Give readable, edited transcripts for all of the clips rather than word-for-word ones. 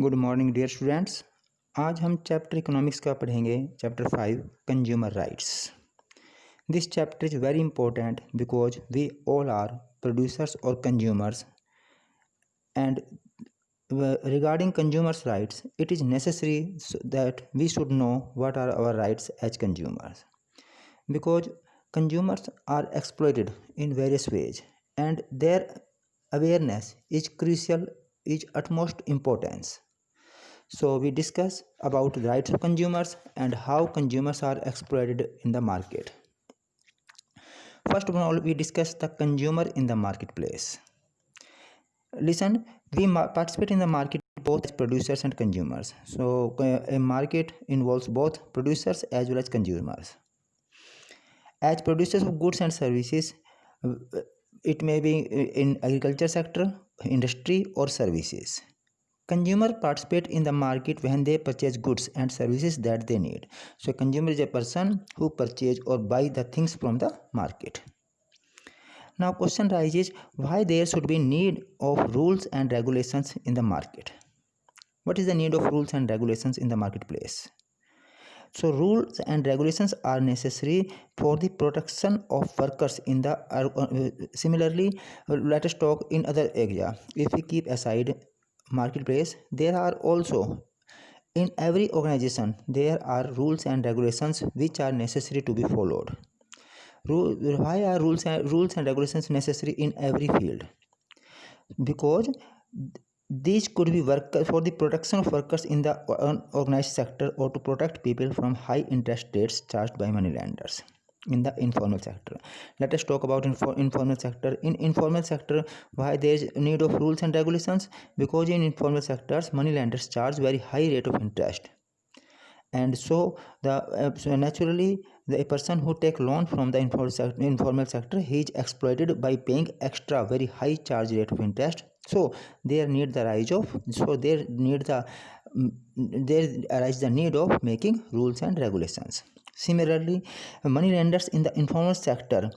Good morning dear students. आज हम chapter economics का पढ़ेंगे, chapter 5 consumer rights. This chapter is very important because we all are producers और consumers and regarding consumers rights it is necessary that we should know what are our rights as consumers, because consumers are exploited in various ways and their awareness is crucial, is utmost importance. So we discuss about the rights of consumers and how consumers are exploited in the market. First of all, we discuss the consumer in the marketplace. Listen, we participate in the market both as producers and consumers. So a market involves both producers as well as consumers. As producers of goods and services, it may be in agriculture sector, industry or services. Consumer participate in the market when they purchase goods and services that they need. So consumer is a person who purchase or buy the things from the market. Now question arises, why there should be need of rules and regulations in the market? What is the need of rules and regulations in the marketplace? So rules and regulations are necessary for the protection of workers in the similarly, let us talk in other area. If we keep aside marketplace, there are also in every organization there are rules and regulations which are necessary to be followed. Why are rules and regulations necessary in every field? Because these could be for the protection of workers in the organized sector or to protect people from high interest rates charged by money lenders in the informal sector. Let us talk about informal sector. In informal sector, why there is need of rules and regulations? Because in informal sectors, money lenders charge very high rate of interest, and so naturally a person who take loan from the informal sector, he is exploited by paying extra very high charge rate of interest. So there need the rise of there arise the need of making rules and regulations. Similarly, money lenders in the informal sector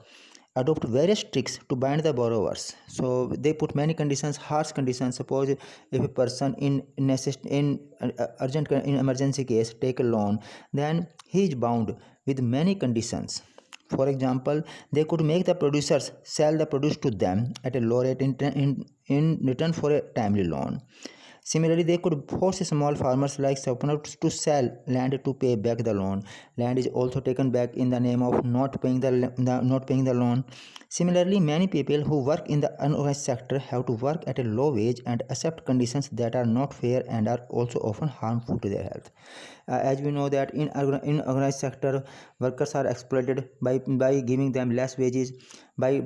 adopt various tricks to bind the borrowers. So they put many conditions, harsh conditions. Suppose if a person in urgent in emergency case take a loan, then he is bound with many conditions. For example, they could make the producers sell the produce to them at a low rate in return for a timely loan. Similarly, they could force small farmers like Sapna to sell land to pay back the loan. Land is also taken back in the name of not paying the loan. Similarly, many people who work in the unorganized sector have to work at a low wage and accept conditions that are not fair and are also often harmful to their health. As we know that in organized sector, workers are exploited by giving them less wages, by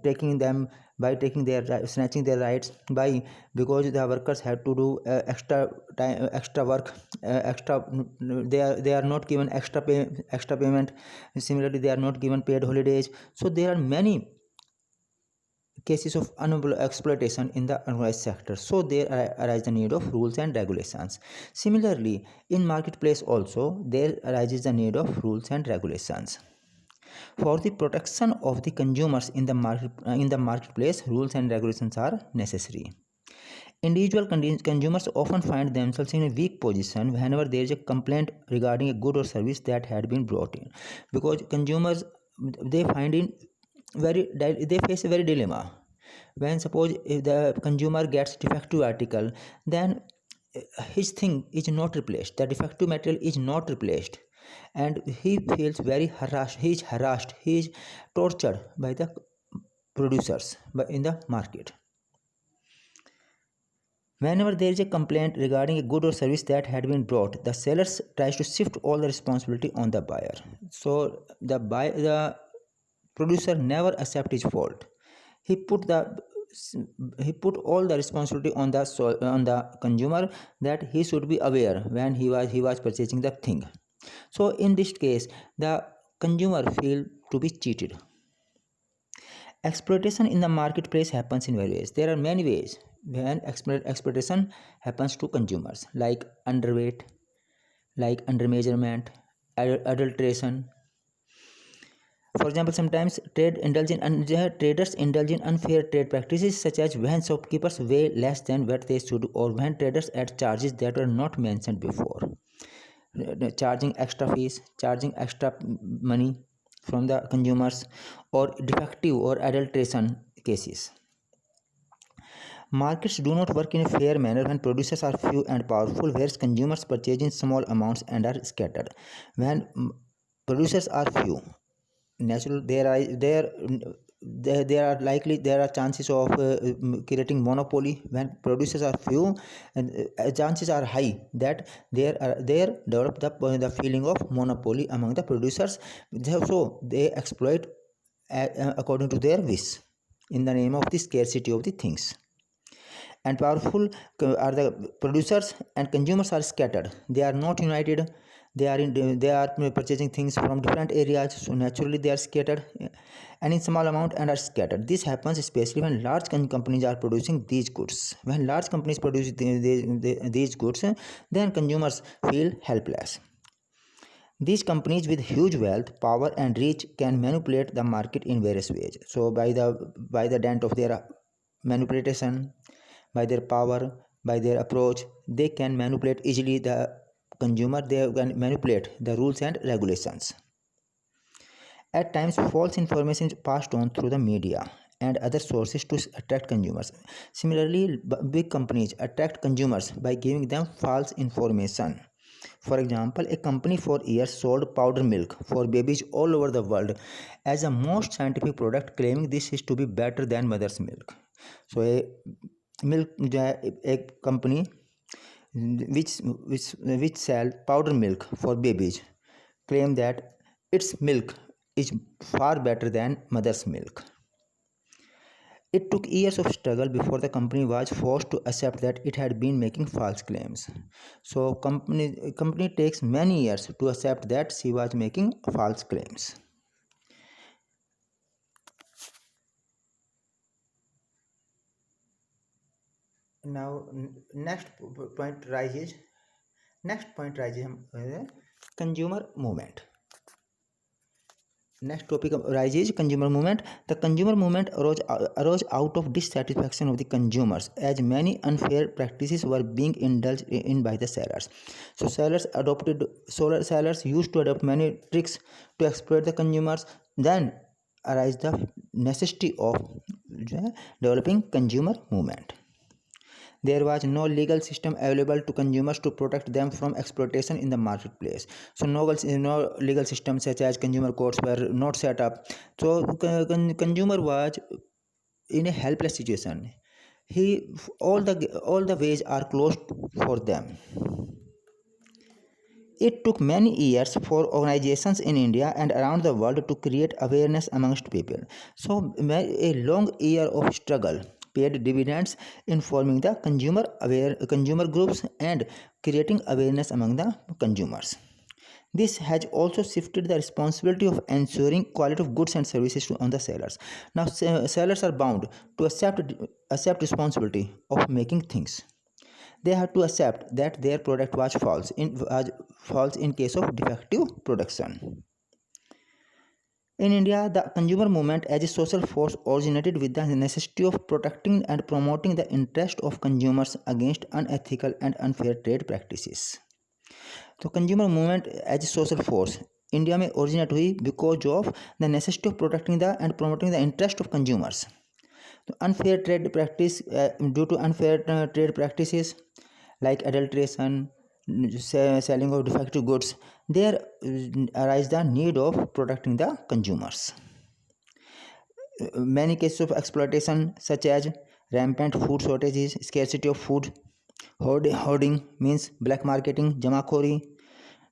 taking their snatching their rights, by because the workers have to do extra time, extra work, extra they are not given extra payment. Similarly, they are not given paid holidays. So there are many cases of exploitation in the unorganized sector. So there arise the need of rules and regulations. Similarly, in marketplace also there arises the need of rules and regulations. For the protection of the consumers in the marketplace, rules and regulations are necessary. Individual consumers often find themselves in a weak position whenever there is a complaint regarding a good or service that had been brought in, because consumers they face a very dilemma. When suppose if the consumer gets defective article, then his thing is not replaced, the defective material is not replaced, and he feels very harassed, he is tortured by the producers in the market. Whenever there is a complaint regarding a good or service that had been brought, the seller tries to shift all the responsibility on the buyer. So the producer never accepts his fault. He put all the responsibility on the consumer, that he should be aware when he was purchasing the thing. So in this case, the consumer feel to be cheated. Exploitation in the marketplace happens in various ways. There are many ways when exploitation happens to consumers, like underweight, like undermeasurement, adulteration. For example, sometimes traders indulge in unfair trade practices, such as when shopkeepers weigh less than what they should, or when traders add charges that were not mentioned before. Charging extra fees, charging extra money from the consumers, or defective or adulteration cases. Markets do not work in a fair manner when producers are few and powerful, whereas consumers purchase in small amounts and are scattered. When producers are few, natural there are likely there are chances of creating monopoly. When producers are few, and chances are high that there develop the feeling of monopoly among the producers, so they exploit according to their wish in the name of the scarcity of the things. And powerful are the producers, and consumers are scattered, they are not united. They are purchasing things from different areas, so naturally they are scattered, and in small amount and are scattered. This happens especially when large companies are producing these goods. When large companies produce these goods, then consumers feel helpless. These companies with huge wealth, power, and reach can manipulate the market in various ways. So, by the dent of their manipulation, by their power, by their approach, they can manipulate easily the consumer. They can manipulate the rules and regulations. At times, false information is passed on through the media and other sources to attract consumers. Similarly, big companies attract consumers by giving them false information. For example, a company for years sold powder milk for babies all over the world as a most scientific product, claiming this is to be better than mother's milk. So, a company which sell powder milk for babies claim that its milk is far better than mother's milk. It took years of struggle before the company was forced to accept that it had been making false claims. So company takes many years to accept that she was making false claims. Now next point rises consumer movement. Next topic arises consumer movement. The consumer movement arose out of dissatisfaction of the consumers, as many unfair practices were being indulged in by the sellers. So sellers used to adopt many tricks to exploit the consumers. Then arise the necessity of developing consumer movement. There was no legal system available to consumers to protect them from exploitation in the marketplace. So no legal system such as consumer courts were not set up. So consumer was in a helpless situation. He all the ways are closed for them. It took many years for organizations in India and around the world to create awareness amongst people. So, a long year of struggle paid dividends in forming the consumer groups and creating awareness among the consumers. This has also shifted the responsibility of ensuring quality of goods and services on the sellers. Now, sellers are bound to accept responsibility of making things. They had to accept that their product was false in case of defective production. In India, the consumer movement as a social force originated with the necessity of protecting and promoting the interest of consumers against unethical and unfair trade practices. तो consumer movement as a social force India में originate हुई because of the necessity of protecting the and promoting the interest of consumers. तो unfair trade practice due to unfair trade practices like adulteration, selling of defective goods, there arise the need of protecting the consumers. Many cases of exploitation such as rampant food shortages, scarcity of food, hoarding means black marketing, jamakhori,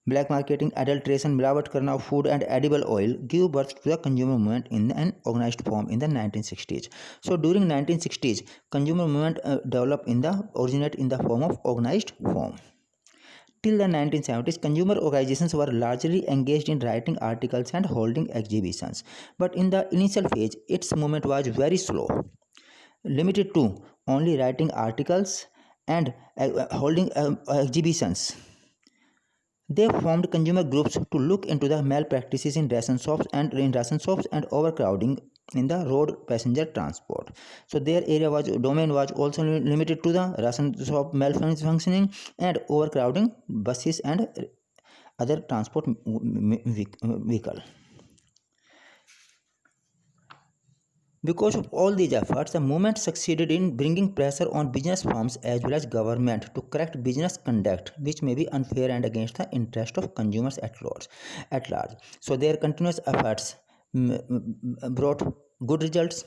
black marketing, adulteration, मिलावट करना of food and edible oil give birth to the consumer movement in an organized form in the 1960s. So during 1960s, consumer movement originate in the form of organized form. Till the 1970s, consumer organizations were largely engaged in writing articles and holding exhibitions. But in the initial phase, its movement was very slow, limited to only writing articles and holding exhibitions. They formed consumer groups to look into the malpractices in ration shops and overcrowding in the road passenger transport. So their domain was also limited to the ration shop malfunctioning and overcrowding buses and other transport vehicle. Because of all these efforts, the movement succeeded in bringing pressure on business firms as well as government to correct business conduct which may be unfair and against the interest of consumers at large. So their continuous efforts brought good results.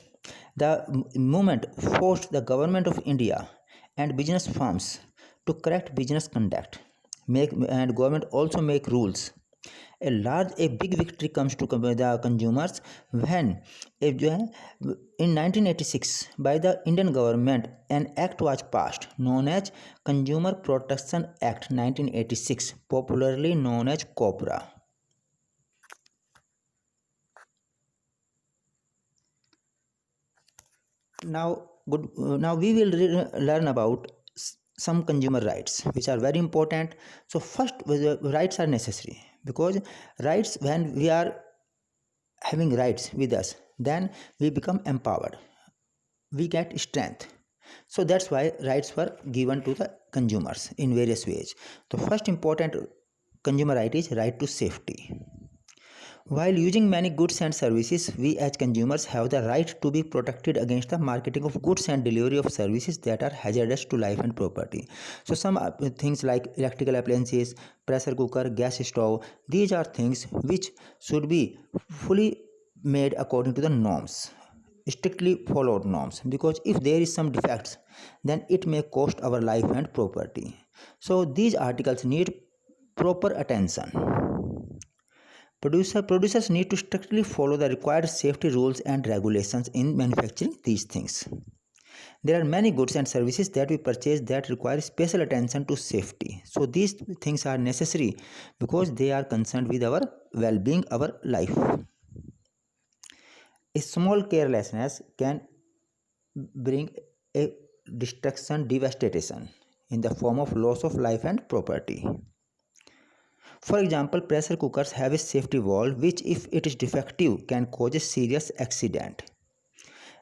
The movement forced the government of India and business firms to correct business conduct. And government also make rules. A big victory comes to the consumers when in 1986 by the Indian government an act was passed known as Consumer Protection Act 1986, popularly known as COPRA. Now we will learn about some consumer rights which are very important. So first, rights are necessary because rights, when we are having rights with us, then we become empowered, we get strength. So that's why rights were given to the consumers in various ways. The first important consumer right is right to safety. While using many goods and services, we as consumers have the right to be protected against the marketing of goods and delivery of services that are hazardous to life and property. So some things like electrical appliances, pressure cooker, gas stove, these are things which should be fully made according to the norms, strictly followed norms, because if there is some defects, then it may cost our life and property. So these articles need proper attention. Producers need to strictly follow the required safety rules and regulations in manufacturing these things. There are many goods and services that we purchase that require special attention to safety. So these things are necessary because they are concerned with our well-being, our life. A small carelessness can bring a devastation in the form of loss of life and property. For example, pressure cookers have a safety valve which, if it is defective, can cause a serious accident.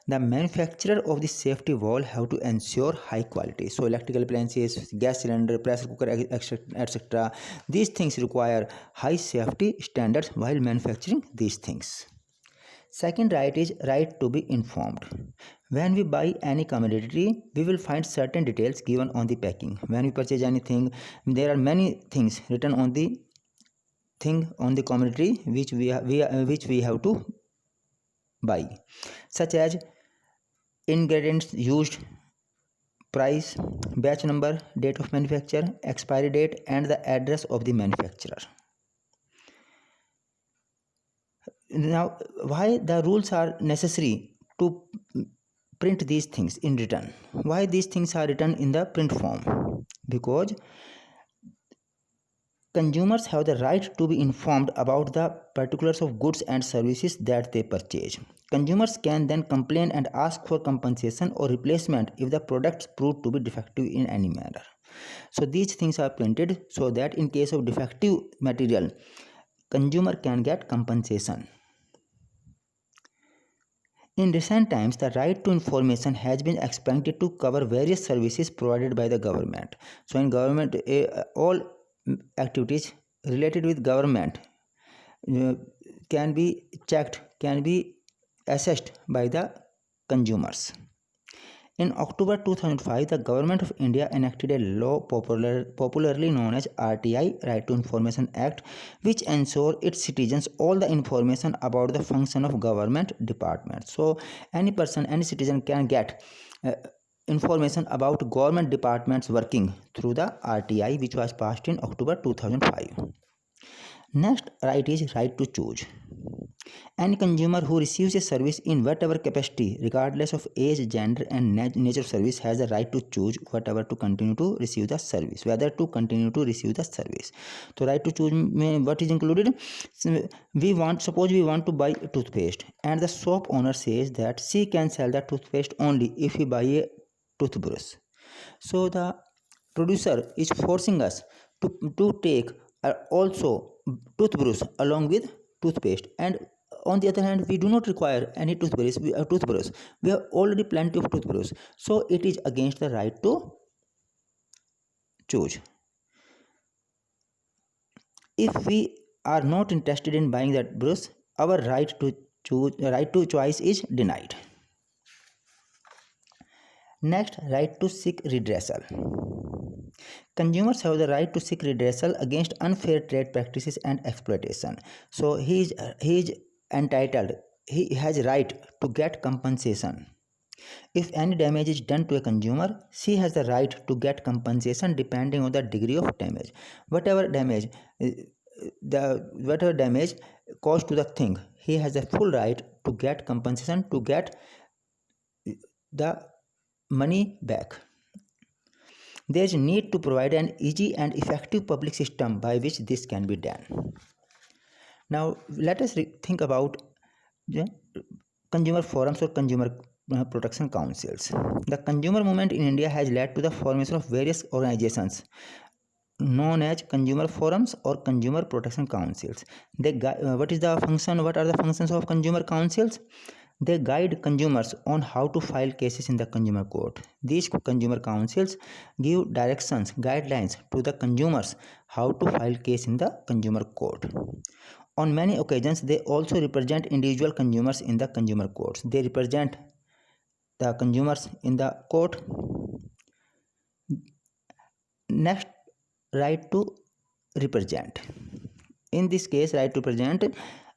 The manufacturer of the safety valve have to ensure high quality. So electrical appliances, gas cylinder, pressure cooker, etc. These things require high safety standards while manufacturing these things. Second right is right to be informed. When we buy any commodity, we will find certain details given on the packing. When we purchase anything, there are many things written on the commodity which we have to buy, such as ingredients used, price, batch number, date of manufacture, expiry date, and the address of the manufacturer. Now, why the rules are necessary to print these things in written? Why these things are written in the print form? Because consumers have the right to be informed about the particulars of goods and services that they purchase. Consumers can then complain and ask for compensation or replacement if the products prove to be defective in any manner. So these things are printed so that in case of defective material, consumer can get compensation. In recent times, the right to information has been expanded to cover various services provided by the government. So in government, all activities related with government can be checked, can be assessed by the consumers. In October 2005, the Government of India enacted a law popularly known as RTI, Right to Information Act, which ensures its citizens all the information about the function of government departments. So any person, any citizen can get information about government departments working through the RTI, which was passed in October 2005. Next right is right to choose. Any consumer who receives a service in whatever capacity, regardless of age, gender, and nature of service, has a right to choose whatever to continue to receive the service, whether to continue to receive the service. So right to choose, what is included? Suppose we want to buy toothpaste, and the shop owner says that she can sell the toothpaste only if we buy a toothbrush. So the producer is forcing us to take also toothbrush along with toothpaste, and on the other hand we do not require any toothbrush. We have already plenty of toothbrush, so it is against the right to choose. If we are not interested in buying that brush, our right to choice is denied. Next, right to seek redressal. Consumers have the right to seek redressal against unfair trade practices and exploitation. So he is entitled. He has right to get compensation. If any damage is done to a consumer, she has the right to get compensation depending on the degree of damage. Whatever damage, whatever damage caused to the thing, he has a full right to get compensation, to get the money back. There is a need to provide an easy and effective public system by which this can be done. Now, let us think about the consumer forums or consumer protection councils. The consumer movement in India has led to the formation of various organizations known as consumer forums or consumer protection councils. What are the functions of consumer councils? They guide consumers on how to file cases in the consumer court. These consumer councils give directions, guidelines to the consumers how to file case in the consumer court. On many occasions, they also represent individual consumers in the consumer courts. They represent the consumers in the court. Next, right to represent. In this case, right to represent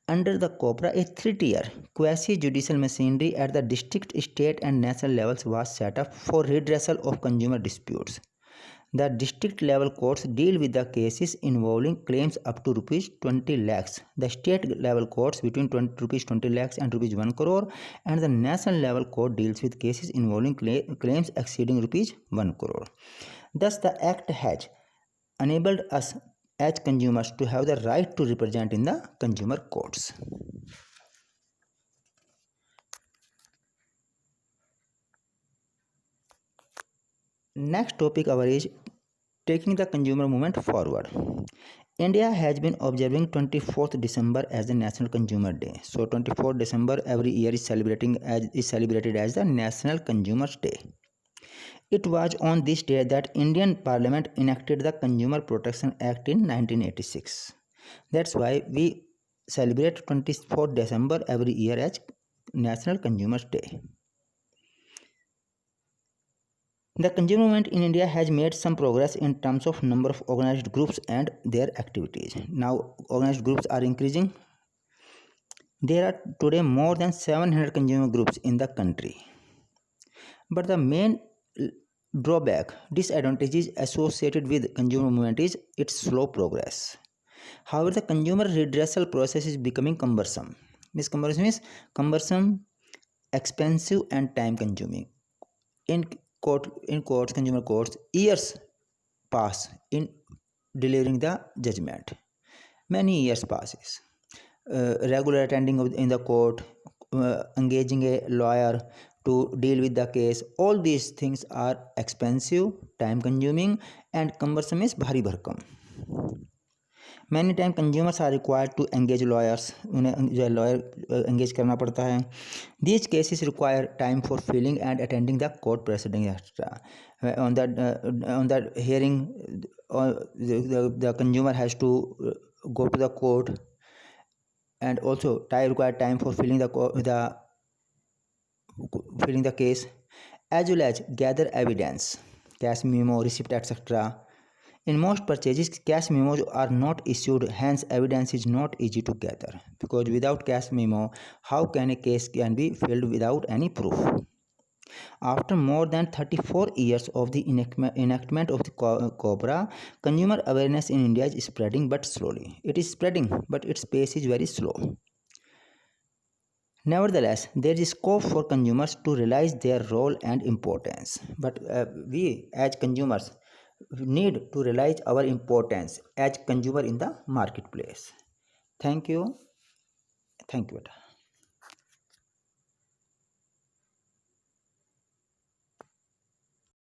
under the COPRA, a three-tier quasi-judicial machinery at the district, state and national levels was set up for redressal of consumer disputes. The district level courts deal with the cases involving claims up to rupees 20 lakhs. The state level courts between rupees 20 lakhs and rupees 1 crore, and the national level court deals with cases involving claims exceeding rupees 1 crore. Thus, the Act has enabled us as consumers to have the right to represent in the consumer courts. Next topic our is taking the consumer movement forward. India has been observing 24th December as the National Consumer Day. So 24th December every year is celebrated as the National Consumers Day. It was on this day that Indian Parliament enacted the Consumer Protection Act in 1986. That's why we celebrate 24th December every year as National Consumers Day. The consumer movement in India has made some progress in terms of number of organized groups and their activities. Now organized groups are increasing. There are today more than 700 consumer groups in the country. But the main disadvantages associated with consumer movement is its slow progress. However, the consumer redressal process is becoming cumbersome. Cumbersome, expensive and time consuming. In courts, consumer courts, years pass in delivering the judgment. Many years passes. Regular attending in the court, engaging a lawyer to deal with the case, all these things are expensive, time consuming and cumbersome is bhari bharkam. Many times consumers are required to engage lawyers. उन्हें जो lawyer engage करना पड़ता है. These cases require time for filing and attending the court proceedings, etc. On that hearing, the consumer has to go to the court, and also require time for filling the case, as well as gather evidence, cash memo, receipt, etc. In most purchases, cash memos are not issued, hence evidence is not easy to gather, because without cash memo, how can a case can be filed without any proof? After more than 34 years of the enactment of the COBRA, consumer awareness in India is spreading but slowly. It is spreading, but its pace is very slow. Nevertheless, there is scope for consumers to realize their role and importance. But we as consumers need to realize our importance as consumer in the marketplace. Thank you. Thank you.